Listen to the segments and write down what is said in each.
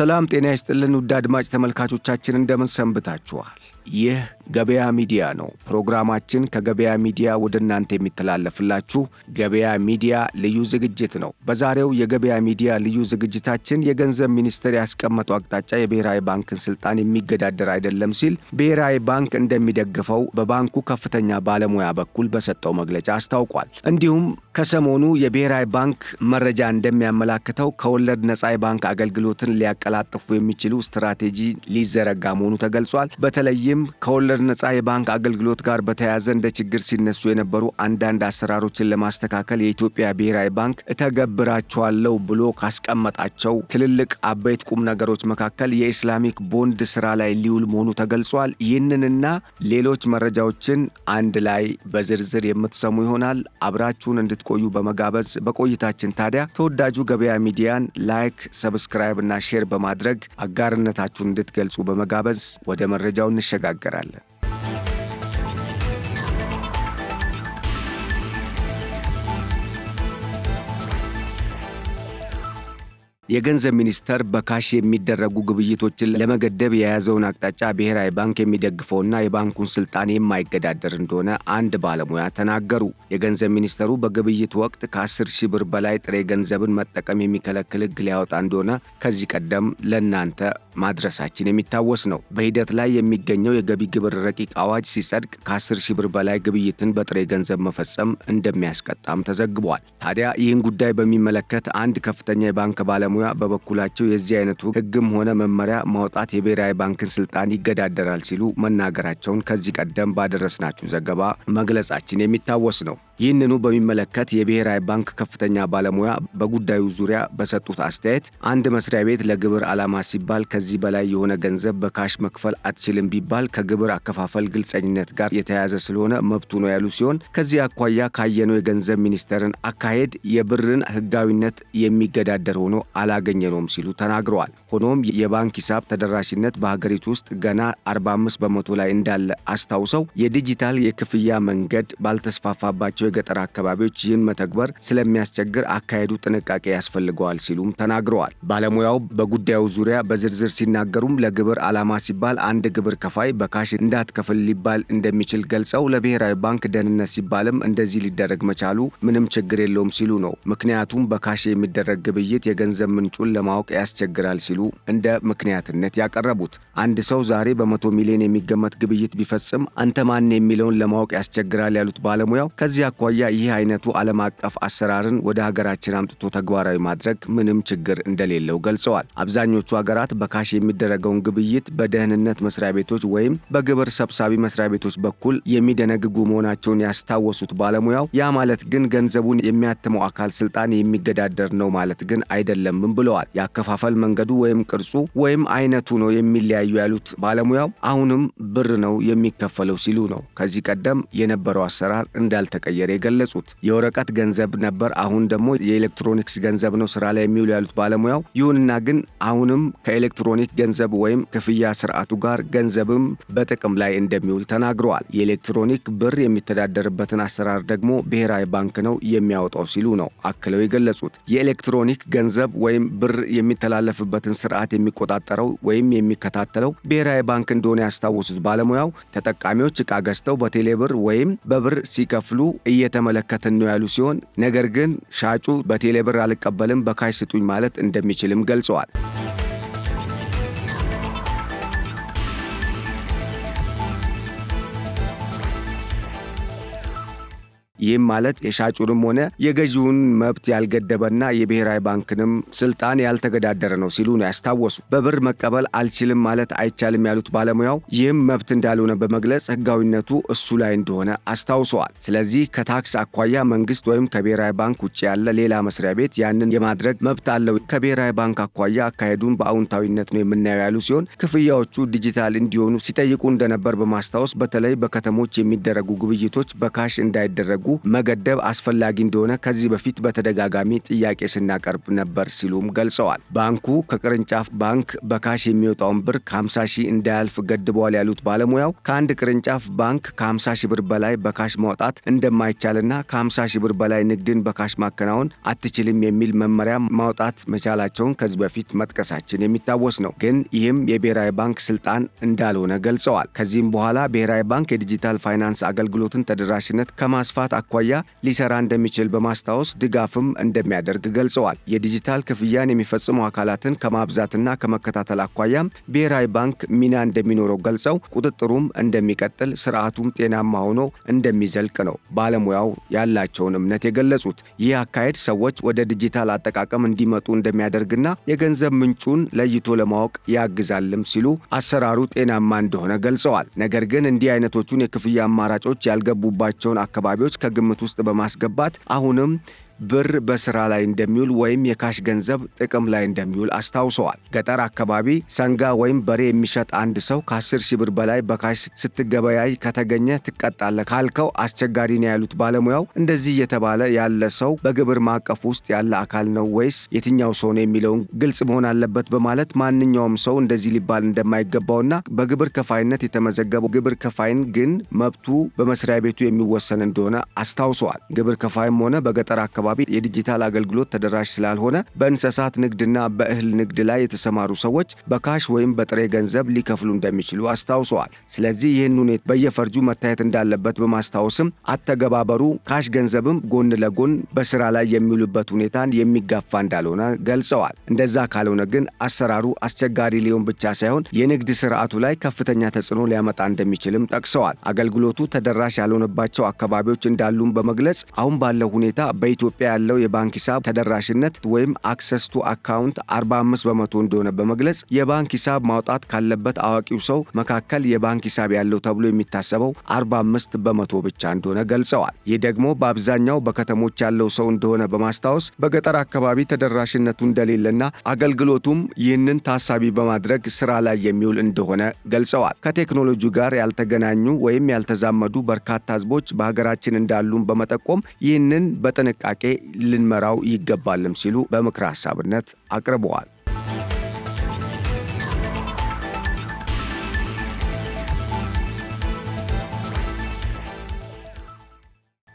ሰላም ጤና ይስጥልን ውድ አድማጭ ተመልካቾቻችን እንደምን ሰንብታችኋል? ይህ ገበያ ሚዲያ ነው። ፕሮግራማችን ከገበያ ሚዲያ ወደ እናንተ የሚተላለፍላችሁ ገበያ ሚዲያ ልዩ ዝግጅት ነው። በዛሬው የገበያ ሚዲያ ልዩ ዝግጅታችን የገንዘብ ሚኒስቴር ያስቀመጠው አቅጣጫ የብሔራዊ ባንክን ስልጣን የሚገዳደር አይደለም ሲል ብሔራዊ ባንክ እንደሚደግፈው በባንኩ ከፍተኛ ባለሙያ በኩል በሰጠው መግለጫ አስታውቋል። እንዲሁም ከሰሞኑ የብሔራዊ ባንክ መረጃ እንደሚያመላክተው ከወለድ ነፃ የባንክ አገልግሎትን ሊያቀላጥፉ የሚችሉ ስትራቴጂ ሊዘረጋ መሆኑ ተገልጿል። በተለይም ከወለድ ነፃ የባንክ አገልግሎት ጋር በተያያዘ እንደ ችግር ሲነሱ የነበሩ አንዳንድ አሰራሮችን ለማስተካከል የኢትዮጵያ ብሔራዊ ባንክ እተገብራቸዋለሁ ብሎ ካስቀመጣቸው ትልልቅ አበይት ቁም ነገሮች መካከል የኢስላሚክ ቦንድ ስራ ላይ ሊውል መሆኑ ተገልጿል። ይህንንና ሌሎች መረጃዎችን አንድ ላይ በዝርዝር የምትሰሙ ይሆናል። አብራችሁን እንድትቆዩ በመጋበዝ በቆይታችን ታዲያ ተወዳጁ ገበያ ሚዲያን ላይክ፣ ሰብስክራይብ እና ሼር በማድረግ አጋርነታችሁን እንድትገልጹ በመጋበዝ ወደ መረጃው እንሸጋገራለን። የገንዘብ ሚኒስቴር በካሽ የሚደረጉ ግብይቶችን ለመገደብ የያዘውን አቅጣጫ ብሔራዊ ባንክ የሚደግፈውና የባንኩን ስልጣን የማይገዳደር እንደሆነ አንድ ባለሙያ ተናገሩ። የገንዘብ ሚኒስቴሩ በግብይት ወቅት ከ10,000 ብር በላይ ጥሬ ገንዘብን መጠቀም የሚከለክል ሕግ ሊያወጣ እንደሆነ ከዚህ ቀደም ለእናንተ ማድረሳችን የሚታወስ ነው። በሂደት ላይ የሚገኘው የገቢ ግብር ረቂቅ አዋጅ ሲጸድቅ ከ10,000 ብር በላይ ግብይትን በጥሬ ገንዘብ መፈጸም እንደሚያስቀጣም ተዘግቧል። ታዲያ ይህን ጉዳይ በሚመለከት አንድ ከፍተኛ የባንክ ባለሙያ በበኩላቸው የዚህ አይነቱ ሕግም ሆነ መመሪያ ማውጣት የብሔራዊ ባንክን ስልጣን ይገዳደራል ሲሉ መናገራቸውን ከዚህ ቀደም ባደረስናችሁ ዘገባ መግለጻችን የሚታወስ ነው። ይህንኑ በሚመለከት የብሔራዊ ባንክ ከፍተኛ ባለሙያ በጉዳዩ ዙሪያ በሰጡት አስተያየት አንድ መስሪያ ቤት ለግብር ዓላማ ሲባል ከዚህ በላይ የሆነ ገንዘብ በካሽ መክፈል አትችልም ቢባል ከግብር አከፋፈል ግልጸኝነት ጋር የተያያዘ ስለሆነ መብቱ ነው ያሉ ሲሆን ከዚህ አኳያ ካየነው የገንዘብ ሚኒስቴርን አካሄድ የብርን ሕጋዊነት የሚገዳደር ሆኖ አላገኘነውም ሲሉ ተናግረዋል። ሆኖም የባንክ ሂሳብ ተደራሽነት በሀገሪቱ ውስጥ ገና 45 በመቶ ላይ እንዳለ አስታውሰው የዲጂታል የክፍያ መንገድ ባልተስፋፋባቸው የገጠር አካባቢዎች ይህን መተግበር ስለሚያስቸግር አካሄዱ ጥንቃቄ ያስፈልገዋል ሲሉም ተናግረዋል። ባለሙያው በጉዳዩ ዙሪያ በዝርዝር ሲናገሩም ለግብር ዓላማ ሲባል አንድ ግብር ከፋይ በካሽ እንዳትከፍል ሊባል እንደሚችል ገልጸው ለብሔራዊ ባንክ ደህንነት ሲባልም እንደዚህ ሊደረግ መቻሉ ምንም ችግር የለውም ሲሉ ነው። ምክንያቱም በካሽ የሚደረግ ግብይት የገንዘብ ምንጩን ለማወቅ ያስቸግራል ሲሉ እንደ ምክንያትነት ያቀረቡት። አንድ ሰው ዛሬ በ100 ሚሊዮን የሚገመት ግብይት ቢፈጽም አንተ ማን የሚለውን ለማወቅ ያስቸግራል ያሉት ባለሙያው ከዚህ አኳያ ይህ አይነቱ ዓለም አቀፍ አሰራርን ወደ ሀገራችን አምጥቶ ተግባራዊ ማድረግ ምንም ችግር እንደሌለው ገልጸዋል። አብዛኞቹ ሀገራት በካሽ የሚደረገውን ግብይት በደህንነት መስሪያ ቤቶች ወይም በግብር ሰብሳቢ መስሪያ ቤቶች በኩል የሚደነግጉ መሆናቸውን ያስታወሱት ባለሙያው ያ ማለት ግን ገንዘቡን የሚያትመው አካል ስልጣን የሚገዳደር ነው ማለት ግን አይደለም ብለዋል። ያከፋፈል መንገዱ ወይም ቅርጹ ወይም አይነቱ ነው የሚለያዩ ያሉት ባለሙያው አሁንም ብር ነው የሚከፈለው ሲሉ ነው ከዚህ ቀደም የነበረው አሰራር እንዳልተቀየረ የገለጹት። የወረቀት ገንዘብ ነበር፣ አሁን ደግሞ የኤሌክትሮኒክስ ገንዘብ ነው ስራ ላይ የሚውል ያሉት ባለሙያው ይሁንና ግን አሁንም ከኤሌክትሮኒክ ገንዘብ ወይም ክፍያ ስርዓቱ ጋር ገንዘብም በጥቅም ላይ እንደሚውል ተናግረዋል። የኤሌክትሮኒክ ብር የሚተዳደርበትን አሰራር ደግሞ ብሔራዊ ባንክ ነው የሚያወጣው ሲሉ ነው አክለው የገለጹት። የኤሌክትሮኒክ ገንዘብ ወይም ብር የሚተላለፍበትን ስርዓት የሚቆጣጠረው ወይም የሚከታተለው ብሔራዊ ባንክ እንደሆነ ያስታወሱት ባለሙያው ተጠቃሚዎች ዕቃ ገዝተው በቴሌብር ወይም በብር ሲከፍሉ እየተመለከትን ነው ያሉ ሲሆን ነገር ግን ሻጩ በቴሌብር አልቀበልም በካሽ ስጡኝ ማለት እንደሚችልም ገልጸዋል። ይህም ማለት የሻጩንም ሆነ የገዢውን መብት ያልገደበና የብሔራዊ ባንክንም ስልጣን ያልተገዳደረ ነው ሲሉ ነው ያስታወሱ። በብር መቀበል አልችልም ማለት አይቻልም ያሉት ባለሙያው ይህም መብት እንዳልሆነ በመግለጽ ሕጋዊነቱ እሱ ላይ እንደሆነ አስታውሰዋል። ስለዚህ ከታክስ አኳያ መንግስት ወይም ከብሔራዊ ባንክ ውጭ ያለ ሌላ መስሪያ ቤት ያንን የማድረግ መብት አለው። ከብሔራዊ ባንክ አኳያ አካሄዱን በአዎንታዊነት ነው የምናየው ያሉ ሲሆን ክፍያዎቹ ዲጂታል እንዲሆኑ ሲጠይቁ እንደነበር በማስታወስ በተለይ በከተሞች የሚደረጉ ግብይቶች በካሽ እንዳይደረጉ መገደብ አስፈላጊ እንደሆነ ከዚህ በፊት በተደጋጋሚ ጥያቄ ስናቀርብ ነበር ሲሉም ገልጸዋል። ባንኩ ከቅርንጫፍ ባንክ በካሽ የሚወጣውን ብር ከ50 ሺህ እንዳያልፍ ገድበዋል ያሉት ባለሙያው ከአንድ ቅርንጫፍ ባንክ ከ50 ሺህ ብር በላይ በካሽ ማውጣት እንደማይቻልና ከ50 ሺህ ብር በላይ ንግድን በካሽ ማከናወን አትችልም የሚል መመሪያ ማውጣት መቻላቸውን ከዚህ በፊት መጥቀሳችን የሚታወስ ነው። ግን ይህም የብሔራዊ ባንክ ስልጣን እንዳልሆነ ገልጸዋል። ከዚህም በኋላ ብሔራዊ ባንክ የዲጂታል ፋይናንስ አገልግሎትን ተደራሽነት ከማስፋት አኳያ ሊሰራ እንደሚችል በማስታወስ ድጋፍም እንደሚያደርግ ገልጸዋል። የዲጂታል ክፍያን የሚፈጽሙ አካላትን ከማብዛትና ከመከታተል አኳያም ብሔራዊ ባንክ ሚና እንደሚኖረው ገልጸው ቁጥጥሩም እንደሚቀጥል ስርዓቱም ጤናማ ሆኖ እንደሚዘልቅ ነው ባለሙያው ያላቸውን እምነት የገለጹት። ይህ አካሄድ ሰዎች ወደ ዲጂታል አጠቃቀም እንዲመጡ እንደሚያደርግና የገንዘብ ምንጩን ለይቶ ለማወቅ ያግዛልም ሲሉ አሰራሩ ጤናማ እንደሆነ ገልጸዋል። ነገር ግን እንዲህ አይነቶቹን የክፍያ አማራጮች ያልገቡባቸውን አካባቢዎች ከግምት ውስጥ በማስገባት አሁንም ብር በስራ ላይ እንደሚውል ወይም የካሽ ገንዘብ ጥቅም ላይ እንደሚውል አስታውሰዋል። ገጠር አካባቢ ሰንጋ ወይም በሬ የሚሸጥ አንድ ሰው ከ10 ሺህ ብር በላይ በካሽ ስትገበያይ ከተገኘ ትቀጣለህ ካልከው አስቸጋሪ ነው ያሉት ባለሙያው እንደዚህ እየተባለ ያለ ሰው በግብር ማዕቀፍ ውስጥ ያለ አካል ነው ወይስ የትኛው ሰው ነው የሚለውን ግልጽ መሆን አለበት በማለት ማንኛውም ሰው እንደዚህ ሊባል እንደማይገባውና በግብር ከፋይነት የተመዘገበው ግብር ከፋይን ግን መብቱ በመስሪያ ቤቱ የሚወሰን እንደሆነ አስታውሰዋል። ግብር ከፋይም ሆነ በገጠር አካባቢ የዲጂታል አገልግሎት ተደራሽ ስላልሆነ በእንስሳት ንግድና በእህል ንግድ ላይ የተሰማሩ ሰዎች በካሽ ወይም በጥሬ ገንዘብ ሊከፍሉ እንደሚችሉ አስታውሰዋል። ስለዚህ ይህን ሁኔታ በየፈርጁ መታየት እንዳለበት በማስታወስም አተገባበሩ ካሽ ገንዘብም ጎን ለጎን በስራ ላይ የሚውልበት ሁኔታን የሚጋፋ እንዳልሆነ ገልጸዋል። እንደዛ ካልሆነ ግን አሰራሩ አስቸጋሪ ሊሆን ብቻ ሳይሆን የንግድ ስርዓቱ ላይ ከፍተኛ ተጽዕኖ ሊያመጣ እንደሚችልም ጠቅሰዋል። አገልግሎቱ ተደራሽ ያልሆነባቸው አካባቢዎች እንዳሉም በመግለጽ አሁን ባለው ሁኔታ በኢትዮጵያ ያለው የባንክ ሂሳብ ተደራሽነት ወይም አክሰስ ቱ አካውንት 45 በመቶ እንደሆነ በመግለጽ የባንክ ሂሳብ ማውጣት ካለበት አዋቂው ሰው መካከል የባንክ ሂሳብ ያለው ተብሎ የሚታሰበው 45 በመቶ ብቻ እንደሆነ ገልጸዋል። ይህ ደግሞ በአብዛኛው በከተሞች ያለው ሰው እንደሆነ በማስታወስ በገጠር አካባቢ ተደራሽነቱ እንደሌለና አገልግሎቱም ይህንን ታሳቢ በማድረግ ስራ ላይ የሚውል እንደሆነ ገልጸዋል። ከቴክኖሎጂ ጋር ያልተገናኙ ወይም ያልተዛመዱ በርካታ ህዝቦች በሀገራችን እንዳሉም በመጠቆም ይህንን በጥንቃቄ ልንመራው ይገባልም ሲሉ በምክረ ሐሳብነት አቅርበዋል።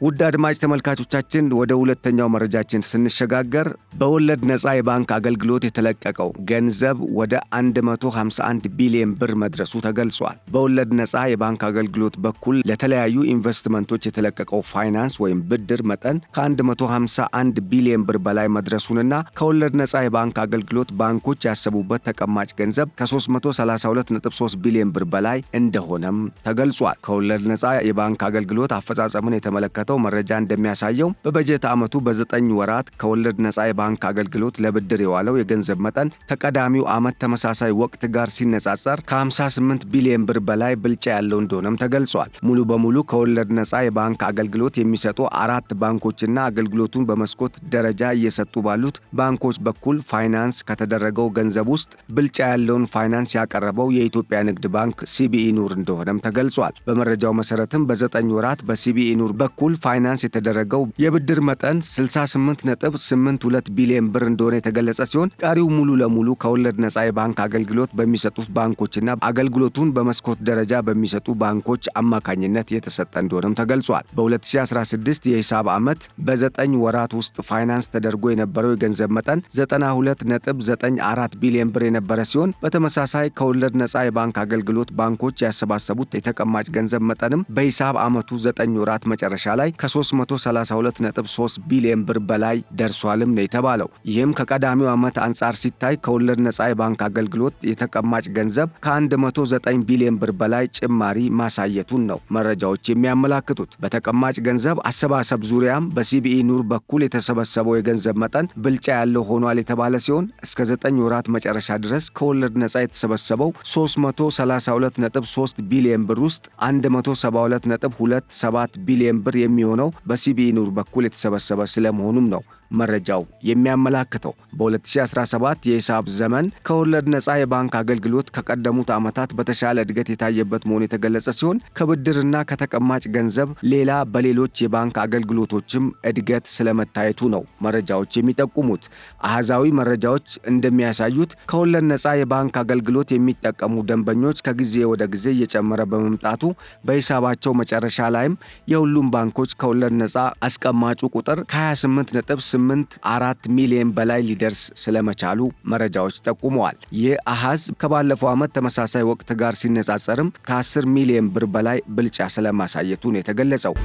ውድ አድማጭ ተመልካቾቻችን ወደ ሁለተኛው መረጃችን ስንሸጋገር በወለድ ነፃ የባንክ አገልግሎት የተለቀቀው ገንዘብ ወደ 151 ቢሊዮን ብር መድረሱ ተገልጿል። በወለድ ነፃ የባንክ አገልግሎት በኩል ለተለያዩ ኢንቨስትመንቶች የተለቀቀው ፋይናንስ ወይም ብድር መጠን ከ151 ቢሊዮን ብር በላይ መድረሱንና ከወለድ ነፃ የባንክ አገልግሎት ባንኮች ያሰቡበት ተቀማጭ ገንዘብ ከ332.3 ቢሊዮን ብር በላይ እንደሆነም ተገልጿል። ከወለድ ነፃ የባንክ አገልግሎት አፈጻጸምን የተመለከተው መረጃ እንደሚያሳየው በበጀት ዓመቱ በ9 ወራት ከወለድ ነፃ የባንክ አገልግሎት ለብድር የዋለው የገንዘብ መጠን ከቀዳሚው ዓመት ተመሳሳይ ወቅት ጋር ሲነጻጸር ከ58 ቢሊዮን ብር በላይ ብልጫ ያለው እንደሆነም ተገልጿል። ሙሉ በሙሉ ከወለድ ነፃ የባንክ አገልግሎት የሚሰጡ 4 ባንኮችና አገልግሎቱን በመስኮት ደረጃ እየሰጡ ባሉት ባንኮች በኩል ፋይናንስ ከተደረገው ገንዘብ ውስጥ ብልጫ ያለውን ፋይናንስ ያቀረበው የኢትዮጵያ ንግድ ባንክ ሲቢኢ ኑር እንደሆነም ተገልጿል። በመረጃው መሰረትም በ9 ወራት በሲቢኢ ኑር በኩል ፋይናንስ የተደረገው የብድር መጠን 68.82 ቢሊዮን ብር እንደሆነ የተገለጸ ሲሆን ቀሪው ሙሉ ለሙሉ ከወለድ ነፃ የባንክ አገልግሎት በሚሰጡት ባንኮችና አገልግሎቱን በመስኮት ደረጃ በሚሰጡ ባንኮች አማካኝነት የተሰጠ እንደሆነም ተገልጿል። በ2016 የሂሳብ ዓመት በ9 ወራት ውስጥ ፋይናንስ ተደርጎ የነበረው የገንዘብ መጠን 92.94 ቢሊዮን ብር የነበረ ሲሆን በተመሳሳይ ከወለድ ነፃ የባንክ አገልግሎት ባንኮች ያሰባሰቡት የተቀማጭ ገንዘብ መጠንም በሂሳብ ዓመቱ 9 ወራት መጨረሻ ላይ ከ332.3 ቢሊዮን ብር በላይ ደርሷልም ነው የተባለው። ይህም ከቀዳሚው ዓመት አንጻር ሲታይ ከወለድ ነፃ የባንክ አገልግሎት የተቀማጭ ገንዘብ ከ109 ቢሊዮን ብር በላይ ጭማሪ ማሳየቱን ነው መረጃዎች የሚያመላክቱት። በተቀማጭ ገንዘብ አሰባሰብ ዙሪያም በሲቢኢ ኑር በኩል የተሰበሰበው የገንዘብ መጠን ብልጫ ያለው ሆኗል የተባለ ሲሆን እስከ 9 ወራት መጨረሻ ድረስ ከወለድ ነፃ የተሰበሰበው 332.3 ቢሊዮን ብር ውስጥ 172.27 ቢሊዮን ብር የሚሆነው በሲቢኢ ኑር በኩል የተሰበሰበ ስለመሆኑም ነው መረጃው የሚያመላክተው። በ2017 የሂሳብ ዘመን ከወለድ ነፃ የባንክ አገልግሎት ከቀደሙት ዓመታት በተሻለ እድገት የታየበት መሆኑ የተገለጸ ሲሆን ከብድርና ከተቀማጭ ገንዘብ ሌላ በሌሎች የባንክ አገልግሎቶችም እድገት ስለመታየቱ ነው መረጃዎች የሚጠቁሙት። አሃዛዊ መረጃዎች እንደሚያሳዩት ከወለድ ነፃ የባንክ አገልግሎት የሚጠቀሙ ደንበኞች ከጊዜ ወደ ጊዜ እየጨመረ በመምጣቱ በሂሳባቸው መጨረሻ ላይም የሁሉም ባንኮች ከወለድ ነፃ አስቀማጩ ቁጥር ከ28.84 ሚሊዮን በላይ ሊደርስ ስለመቻሉ መረጃዎች ጠቁመዋል። ይህ አሃዝ ከባለፈው ዓመት ተመሳሳይ ወቅት ጋር ሲነጻጸርም ከ10 ሚሊዮን ብር በላይ ብልጫ ስለማሳየቱ ነው የተገለጸው።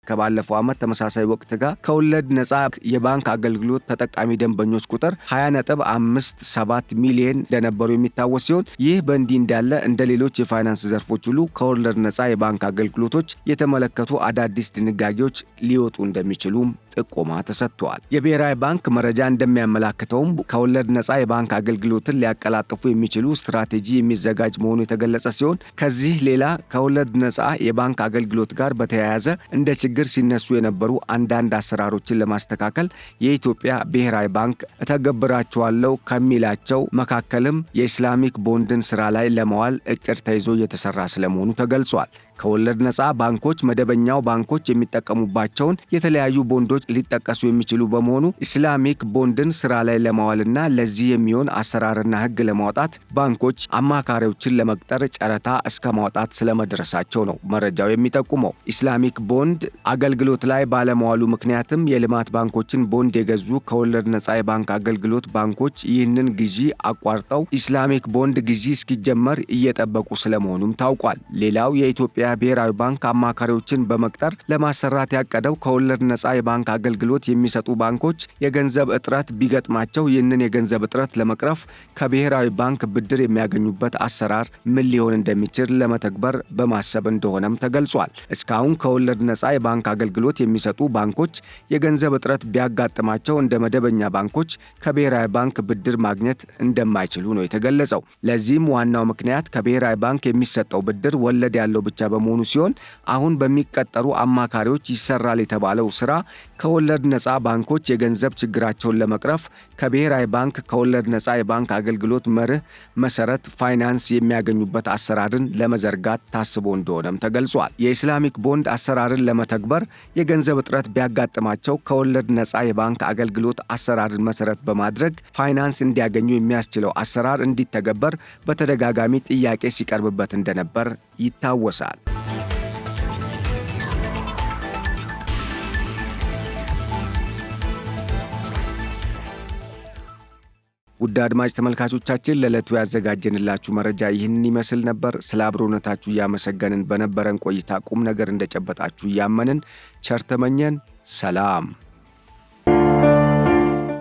ከባለፈው ዓመት ተመሳሳይ ወቅት ጋር ከወለድ ነፃ የባንክ አገልግሎት ተጠቃሚ ደንበኞች ቁጥር 20.57 ሚሊዮን እንደነበሩ የሚታወስ ሲሆን ይህ በእንዲህ እንዳለ እንደ ሌሎች የፋይናንስ ዘርፎች ሁሉ ከወለድ ነፃ የባንክ አገልግሎቶች የተመለከቱ አዳዲስ ድንጋጌዎች ሊወጡ እንደሚችሉም ጥቆማ ተሰጥቷል። የብሔራዊ ባንክ መረጃ እንደሚያመላክተውም ከወለድ ነፃ የባንክ አገልግሎትን ሊያቀላጥፉ የሚችሉ ስትራቴጂ የሚዘጋጅ መሆኑ የተገለጸ ሲሆን ከዚህ ሌላ ከወለድ ነፃ የባንክ አገልግሎት ጋር በተያያዘ እንደ ችግር ሲነሱ የነበሩ አንዳንድ አሰራሮችን ለማስተካከል የኢትዮጵያ ብሔራዊ ባንክ እተገብራቸዋለሁ ከሚላቸው መካከልም የኢስላሚክ ቦንድን ስራ ላይ ለማዋል እቅድ ተይዞ እየተሰራ ስለመሆኑ ተገልጿል። ከወለድ ነፃ ባንኮች መደበኛው ባንኮች የሚጠቀሙባቸውን የተለያዩ ቦንዶች ሊጠቀሱ የሚችሉ በመሆኑ ኢስላሚክ ቦንድን ስራ ላይ ለማዋልና ለዚህ የሚሆን አሰራርና ሕግ ለማውጣት ባንኮች አማካሪዎችን ለመቅጠር ጨረታ እስከ ማውጣት ስለመድረሳቸው ነው መረጃው የሚጠቁመው። ኢስላሚክ ቦንድ አገልግሎት ላይ ባለመዋሉ ምክንያትም የልማት ባንኮችን ቦንድ የገዙ ከወለድ ነፃ የባንክ አገልግሎት ባንኮች ይህንን ግዢ አቋርጠው ኢስላሚክ ቦንድ ግዢ እስኪጀመር እየጠበቁ ስለመሆኑም ታውቋል። ሌላው የኢትዮጵያ ብሔራዊ ባንክ አማካሪዎችን በመቅጠር ለማሰራት ያቀደው ከወለድ ነፃ የባንክ አገልግሎት የሚሰጡ ባንኮች የገንዘብ እጥረት ቢገጥማቸው ይህንን የገንዘብ እጥረት ለመቅረፍ ከብሔራዊ ባንክ ብድር የሚያገኙበት አሰራር ምን ሊሆን እንደሚችል ለመተግበር በማሰብ እንደሆነም ተገልጿል። እስካሁን ከወለድ ነፃ የባንክ አገልግሎት የሚሰጡ ባንኮች የገንዘብ እጥረት ቢያጋጥማቸው እንደ መደበኛ ባንኮች ከብሔራዊ ባንክ ብድር ማግኘት እንደማይችሉ ነው የተገለጸው። ለዚህም ዋናው ምክንያት ከብሔራዊ ባንክ የሚሰጠው ብድር ወለድ ያለው ብቻ በመሆኑ ሲሆን አሁን በሚቀጠሩ አማካሪዎች ይሰራል የተባለው ስራ ከወለድ ነፃ ባንኮች የገንዘብ ችግራቸውን ለመቅረፍ ከብሔራዊ ባንክ ከወለድ ነፃ የባንክ አገልግሎት መርህ መሰረት ፋይናንስ የሚያገኙበት አሰራርን ለመዘርጋት ታስቦ እንደሆነም ተገልጿል። የኢስላሚክ ቦንድ አሰራርን ለመተግበር የገንዘብ እጥረት ቢያጋጥማቸው ከወለድ ነፃ የባንክ አገልግሎት አሰራርን መሰረት በማድረግ ፋይናንስ እንዲያገኙ የሚያስችለው አሰራር እንዲተገበር በተደጋጋሚ ጥያቄ ሲቀርብበት እንደነበር ይታወሳል። ውድ አድማጭ ተመልካቾቻችን ለዕለቱ ያዘጋጀንላችሁ መረጃ ይህንን ይመስል ነበር። ስለ አብሮነታችሁ እያመሰገንን በነበረን ቆይታ ቁም ነገር እንደጨበጣችሁ እያመንን ቸር ተመኘን። ሰላም።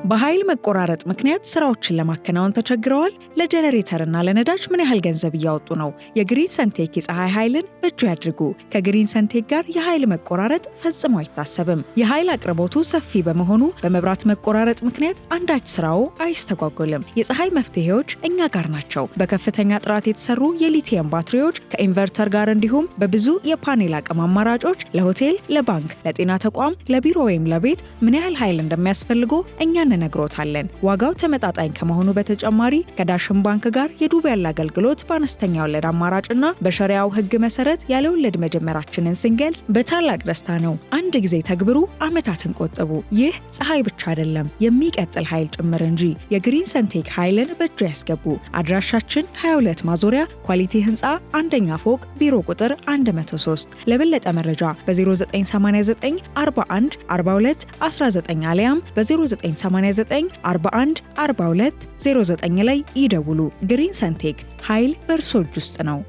በኃይል መቆራረጥ ምክንያት ስራዎችን ለማከናወን ተቸግረዋል? ለጄኔሬተርና ለነዳጅ ምን ያህል ገንዘብ እያወጡ ነው? የግሪን ሰንቴክ የፀሐይ ኃይልን በእጁ ያድርጉ። ከግሪን ሰንቴክ ጋር የኃይል መቆራረጥ ፈጽሞ አይታሰብም። የኃይል አቅርቦቱ ሰፊ በመሆኑ በመብራት መቆራረጥ ምክንያት አንዳች ስራው አይስተጓጎልም። የፀሐይ መፍትሄዎች እኛ ጋር ናቸው። በከፍተኛ ጥራት የተሰሩ የሊቲየም ባትሪዎች ከኢንቨርተር ጋር እንዲሁም በብዙ የፓኔል አቅም አማራጮች ለሆቴል፣ ለባንክ፣ ለጤና ተቋም፣ ለቢሮ ወይም ለቤት ምን ያህል ኃይል እንደሚያስፈልጎ እኛ ነግሮታለን። ዋጋው ተመጣጣኝ ከመሆኑ በተጨማሪ ከዳሽን ባንክ ጋር የዱቤ ያለ አገልግሎት በአነስተኛ ወለድ አማራጭና በሸሪያው ሕግ መሰረት ያለ ወለድ መጀመራችንን ስንገልጽ በታላቅ ደስታ ነው። አንድ ጊዜ ተግብሩ፣ ዓመታትን ቆጥቡ። ይህ ፀሐይ ብቻ አይደለም፣ የሚቀጥል ኃይል ጭምር እንጂ። የግሪን ሰንቴክ ኃይልን በእጁ ያስገቡ። አድራሻችን 22 ማዞሪያ ኳሊቲ ህንፃ አንደኛ ፎቅ ቢሮ ቁጥር 103። ለበለጠ መረጃ በ0989 41 42 19 አሊያም በ0989 41 42 09 ላይ ይደውሉ። ግሪን ሰንቴክ ኃይል በእርሶ እጅ ውስጥ ነው።